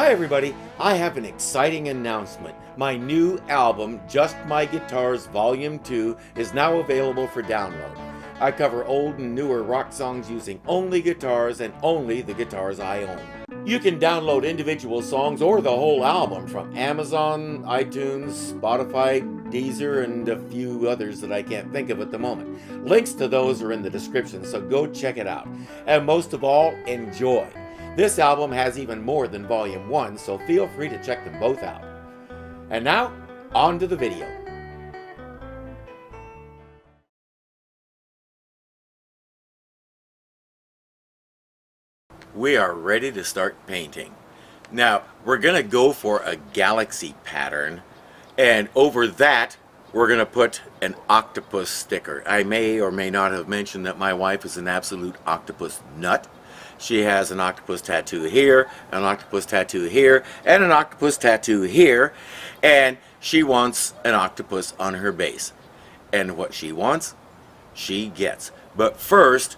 Hi everybody, I have an exciting announcement. My new album, Just My Guitars Volume 2, is now available for download. I cover old and newer rock songs using only guitars and only the guitars I own. You can download individual songs or the whole album from Amazon, iTunes, Spotify, Deezer, and a few others that I can't think of at the moment. Links to those are in the description, so go check it out. And most of all, enjoy. This album has even more than Volume 1, so feel free to check them both out. And now, on to the video. We are ready to start painting. Now, we're going to go for a galaxy pattern, and over that, we're going to put an octopus sticker. I may or may not have mentioned that my wife is an absolute octopus nut. She has an octopus tattoo here, an octopus tattoo here, and an octopus tattoo here, and she wants an octopus on her base. And what she wants, she gets. But first,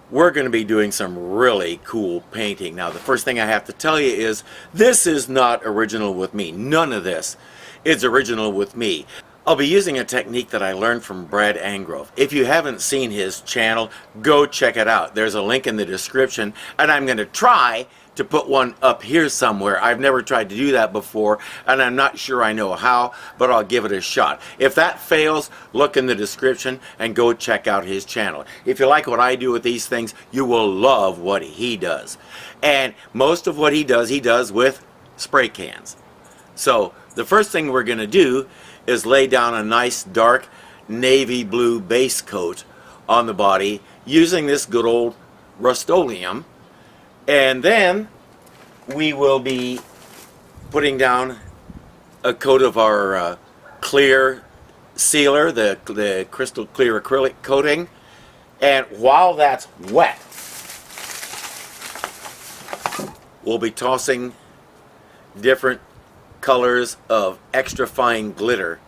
we're going to be doing some really cool painting. Now, the first thing I have to tell you is, this is not original with me. None of this is original with me. I'll be using a technique that I learned from Brad Angrove. If you haven't seen his channel, go check it out. There's a link in the description, and I'm going to try to put one up here somewhere. I've never tried to do that before, and I'm not sure I know how, but I'll give it a shot. If that fails, look in the description and go check out his channel. If you like what I do with these things, you will love what he does. And most of what he does with spray cans. So the first thing we're going to do is lay down a nice dark navy blue base coat on the body using this good old Rust-Oleum, and then we will be putting down a coat of our clear sealer, the crystal clear acrylic coating, and while that's wet, we'll be tossing different colors of extra fine glitter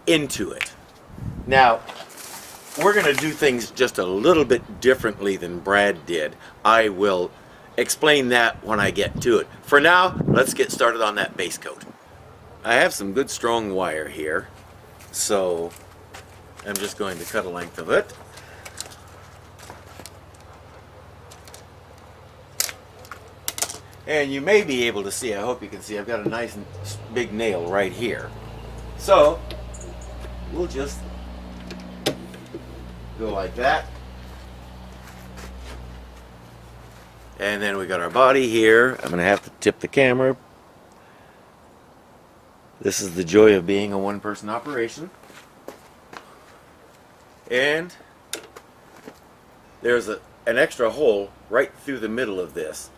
into it. Now, we're going to do things just a little bit differently than Brad did. I will explain that when I get to it. For now, let's get started on that base coat. I have some good strong wire here, so I'm just going to cut a length of it. And you may be able to see, I hope you can see, I've got a nice big nail right here. So, we'll just go like that. And then we got our body here. I'm going to have to tip the camera. This is the joy of being a one-person operation. And there's an extra hole right through the middle of this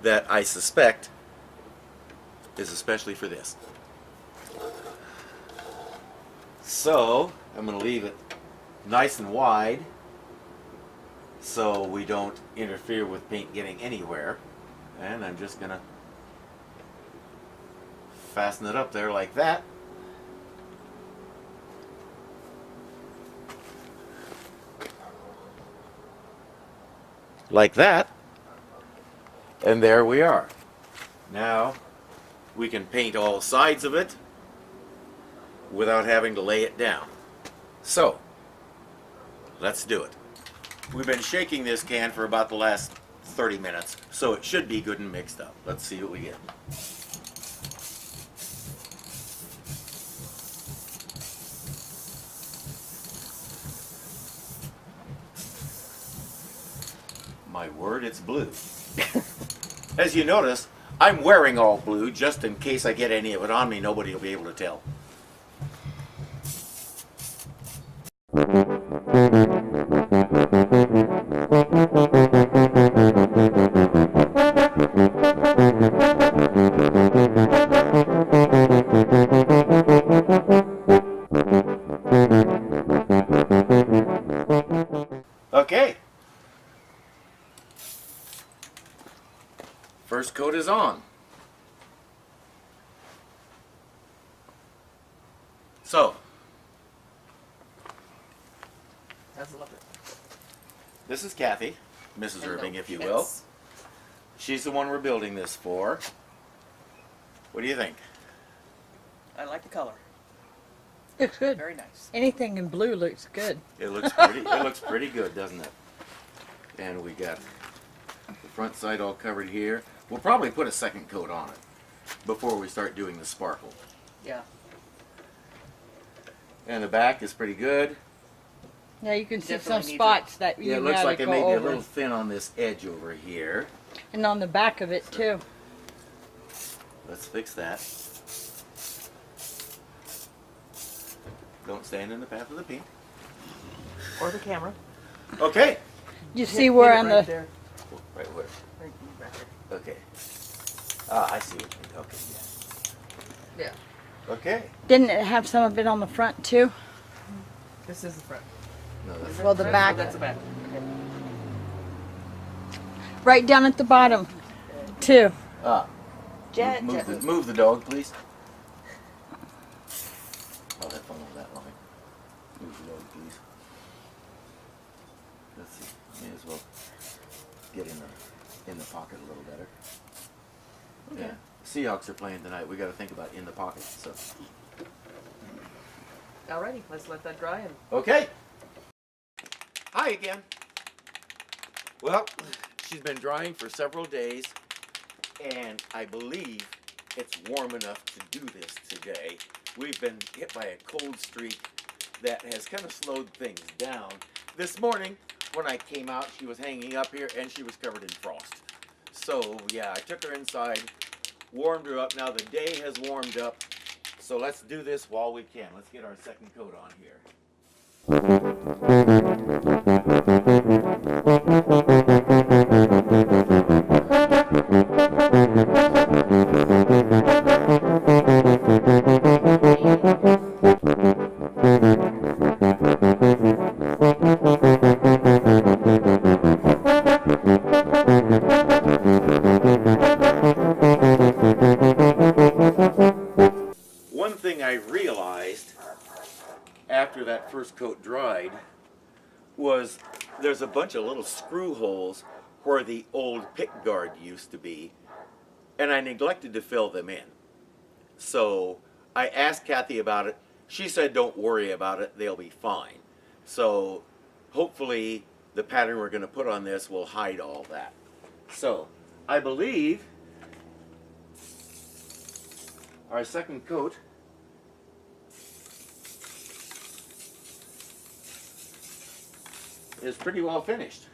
that I suspect is especially for this. So I'm going to leave it nice and wide so we don't interfere with paint getting anywhere, and I'm just going to fasten it up there like that. Like that. And there we are. Now we can paint all sides of it without having to lay it down. So let's do it. We've been shaking this can for about the last 30 minutes, so it should be good and mixed up. Let's see what we get. My word, it's blue. As you notice, I'm wearing all blue just in case I get any of it on me. Nobody will be able to tell. Okay. First coat is on. So, this is Kathy, Mrs. Irving, if you will. She's the one we're building this for. What do you think? I like the color. Looks good. Very nice. Anything in blue looks good. It looks pretty. It looks pretty good, doesn't it? And we got the front side all covered here. We'll probably put a second coat on it before we start doing the sparkle. Yeah. And the back is pretty good. Yeah, you can see Definitely some needs spots that you Yeah, it looks gotta like it go may be a over. little thin on this edge over here. And on the back of it too. Let's fix that. Don't stand in the path of the paint. Or the camera. Okay. You see where on right the there. Right where? Right there. Okay. Ah, I see what you mean. Okay, yeah. Yeah. Okay. didn't it have some of it on the front too? This is the front. No, that's Well, the Front? back. Oh, that's the back. Okay. Right down at the bottom too. Jet. Move the dog, please. Oh, that phone on that line. Move the dog, please. Let's see. May as well get in the pocket a little better. Okay. Yeah. Seahawks are playing tonight. We got to think about in the pocket. So. Alrighty, let's let that dry and Okay. Hi again. Well, she's been drying for several days, and I believe it's warm enough to do this today. We've been hit by a cold streak that has kind of slowed things down. This morning, when I came out, she was hanging up here, and she was covered in frost. So, yeah, I took her inside, warmed her up. Now the day has warmed up, so let's do this while we can. Let's get our second coat on here. One thing I realized after that first coat dried was there's a bunch of little screw holes where the old pick guard used to be, and I neglected to fill them in. So I asked Kathy about it. She said don't worry about it, they'll be fine. So hopefully the pattern we're going to put on this will hide all that. So I believe our second coat is pretty well finished.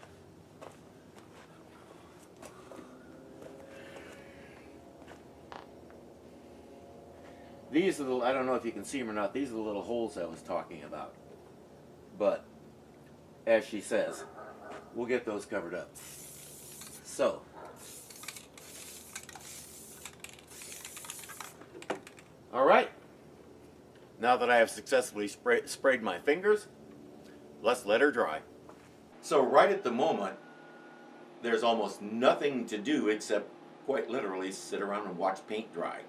These are the, I don't know if you can see them or not, these are the little holes I was talking about. But, as she says, we'll get those covered up. So, all right. Now that I have successfully sprayed my fingers, let's let her dry. So right at the moment, there's almost nothing to do except quite literally sit around and watch paint dry.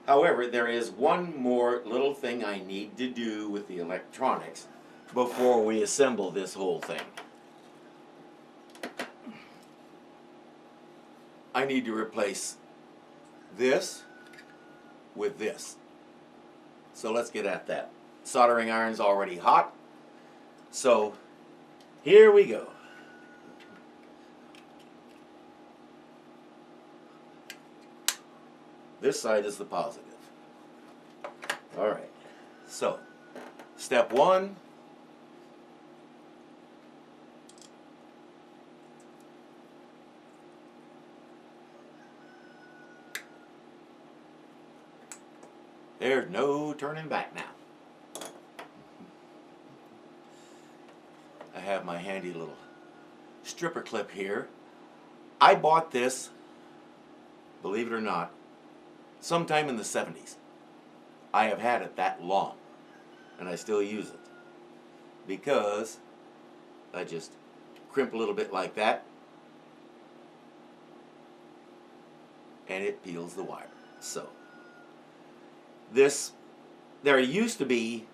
However, there is one more little thing I need to do with the electronics before we assemble this whole thing. I need to replace this with this. So let's get at that. Soldering iron's already hot. So here we go. This side is the positive. All right. So, step one. There's no turning back now. I have my handy little stripper clip here. I bought this, believe it or not, sometime in the 70s. I have had it that long, and I still use it because I just crimp a little bit like that, and it peels the wire. So this, there used to be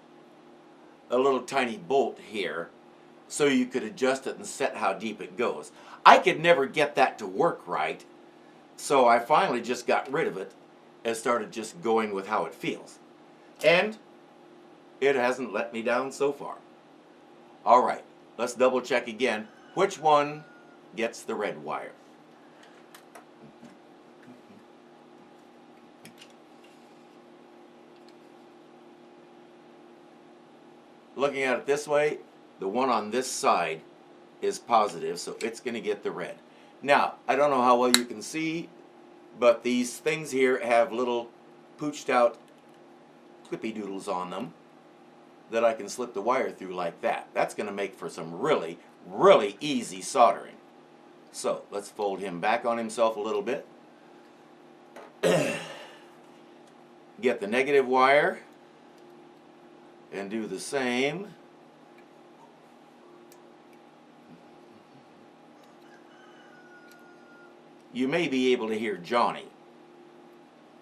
a little tiny bolt here so you could adjust it and set how deep it goes. I could never get that to work right, so I finally just got rid of it and started just going with how it feels. And it hasn't let me down so far. All right, let's double check again which one gets the red wire. Looking at it this way, the one on this side is positive, so it's going to get the red. Now, I don't know how well you can see, but these things here have little pooched out quippy doodles on them that I can slip the wire through like that. That's going to make for some really, really easy soldering. So, let's fold him back on himself a little bit. Get the negative wire and do the same. You may be able to hear Johnny.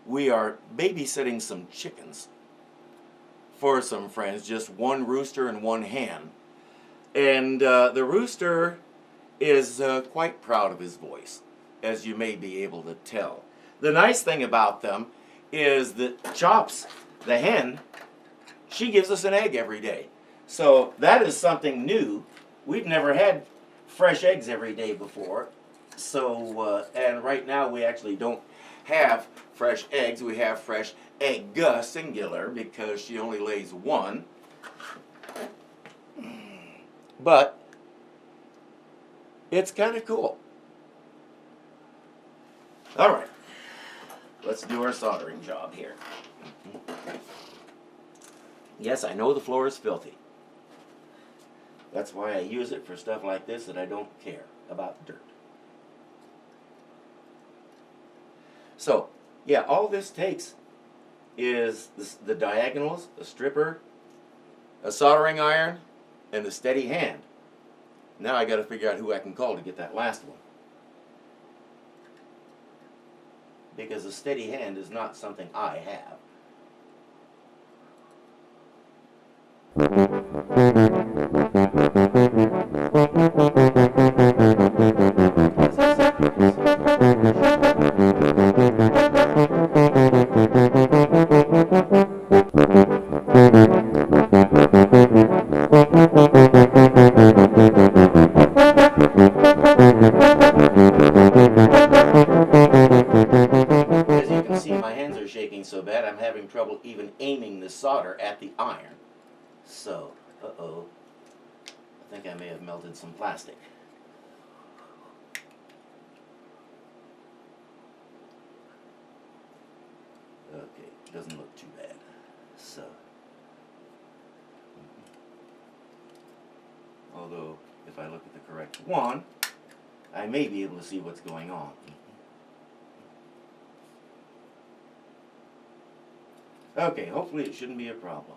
We are babysitting some chickens for some friends, just one rooster and one hen. And the rooster is quite proud of his voice, as you may be able to tell. The nice thing about them is that Chops, the hen, she gives us an egg every day. So that is something new. We've never had fresh eggs every day before. So, and right now we actually don't have fresh eggs. We have fresh egg, singular, because she only lays one. But it's kind of cool. All right, let's do our soldering job here. Yes, I know the floor is filthy. That's why I use it for stuff like this, that I don't care about dirt. So, yeah, all this takes is the diagonals, a stripper, a soldering iron, and a steady hand. Now I got to figure out who I can call to get that last one. Because a steady hand is not something I have. As you can see, my hands are shaking so bad I'm having trouble even aiming the solder at the iron. So, uh-oh, I think I may have melted some plastic. Okay, doesn't look too bad. So, although, if I look at the correct one, I may be able to see what's going on. Okay, hopefully it shouldn't be a problem.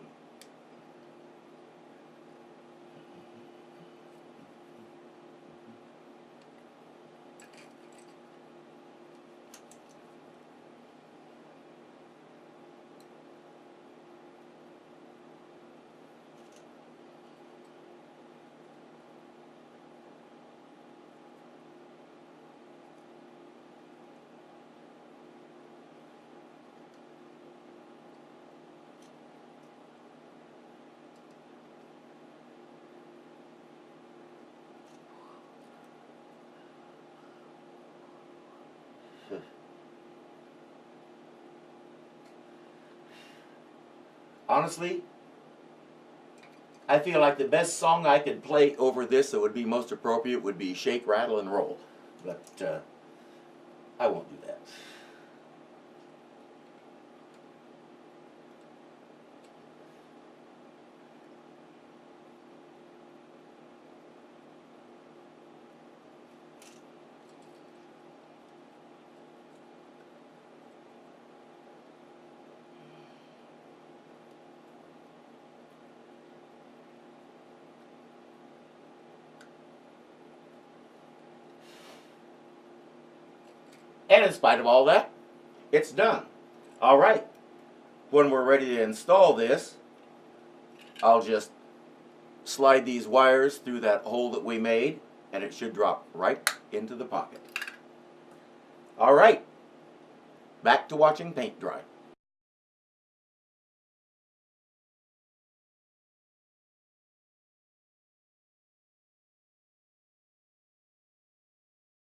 Honestly, I feel like the best song I could play over this that would be most appropriate would be Shake, Rattle, and Roll. But I won't do that. And in spite of all that, it's done. All right. When we're ready to install this, I'll just slide these wires through that hole that we made, and it should drop right into the pocket. All right. back to watching paint dry.